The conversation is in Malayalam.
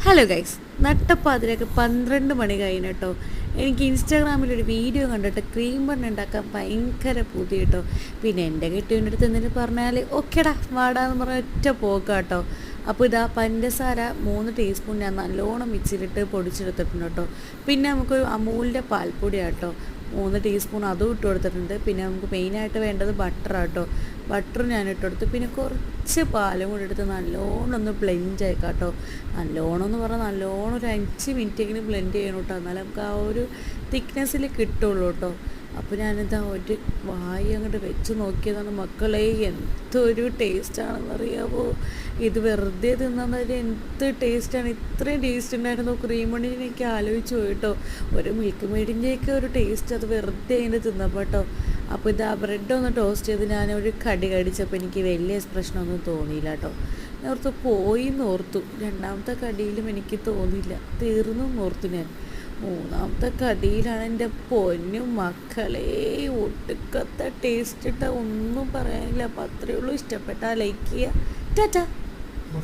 ഹലോ ഗൈസ്, നട്ടപ്പാതിരൊക്കെ 12 മണി കഴിഞ്ഞു കേട്ടോ. എനിക്ക് ഇൻസ്റ്റാഗ്രാമിലൊരു വീഡിയോ കണ്ടിട്ട് ക്രീം ബണ്ണ് ഉണ്ടാക്കാൻ ഭയങ്കര പൂതി കേട്ടോ. പിന്നെ എൻ്റെ കെട്ടിയവൻ്റെ അടുത്ത് എന്തെങ്കിലും പറഞ്ഞാൽ ഓക്കേടാ വാടാന്ന് പറഞ്ഞ ഒറ്റ പോക്കാട്ടോ. അപ്പോൾ ഇതാ പഞ്ചസാര 3 ടീസ്പൂൺ ഞാൻ നല്ലോണം മിക്സിയിലിട്ട് പൊടിച്ചെടുത്തിട്ടുണ്ട് കേട്ടോ. പിന്നെ നമുക്ക് അമൂലിൻ്റെ പാൽപ്പൊടി കേട്ടോ 3 ടീസ്പൂൺ അതും ഇട്ട് കൊടുത്തിട്ടുണ്ട്. പിന്നെ നമുക്ക് മെയിനായിട്ട് വേണ്ടത് ബട്ടറാട്ടോ. ബട്ടർ ഞാൻ ഇട്ട് കൊടുത്ത് പിന്നെ കുറച്ച് പാലും കൂടി എടുത്ത് നല്ലോണം ഒന്ന് ബ്ലെൻഡ് ആയിക്കാം കേട്ടോ. നല്ലോണം എന്ന് പറഞ്ഞാൽ നല്ലോണം ഒരു 5 മിനിറ്റെങ്കിലും ബ്ലെൻഡ് ചെയ്യണം കേട്ടോ. എന്നാലും നമുക്ക് ആ ഒരു തിക്നെസ്സിൽ കിട്ടുള്ളൂ കേട്ടോ. അപ്പോൾ ഞാനിതാ ഒരു വായി അങ്ങോട്ട് വെച്ച് നോക്കിയതാണ് മക്കളെ, എന്തൊരു ടേസ്റ്റാണെന്നറിയാമോ. ഇത് വെറുതെ തിന്നാൽ എന്ത് ടേസ്റ്റാണ്. ഇത്രയും ടേസ്റ്റ് ഉണ്ടായിരുന്നു ക്രീം ബണ്ണിന്. എനിക്ക് ആലോചിച്ച് പോയിട്ടോ, ഒരു മിൽക്ക് മെയ്ഡിൻ്റെയൊക്കെ ഒരു ടേസ്റ്റ് അത് വെറുതെ അതിൻ്റെ തിന്നപ്പോൾ കേട്ടോ. അപ്പോൾ ഇത് ആ ബ്രെഡ് ഒന്ന് ടോസ്റ്റ് ചെയ്ത് ഞാനൊരു കടി കടിച്ചപ്പോൾ എനിക്ക് വലിയ എക്സ്പ്രഷനൊന്നും തോന്നിയില്ല കേട്ടോ. ഞാൻ ഓർത്തു പോയി എന്നോർത്തു. രണ്ടാമത്തെ കടിയിലും എനിക്ക് തോന്നിയില്ല, തീർന്നു എന്നോർത്തു ഞാൻ. മൂന്നാമത്തെ കടിയിലാണ് എൻ്റെ പൊന്നും മക്കളെ ഒടുക്കത്തെ ടേസ്റ്റ് ഇട്ട ഒന്നും പറയാനില്ല. അപ്പോൾ അത്രയേ ഉള്ളൂ. ഇഷ്ടപ്പെട്ടാൽ ലൈക്ക് ചെയ്യുക. ടാറ്റാ.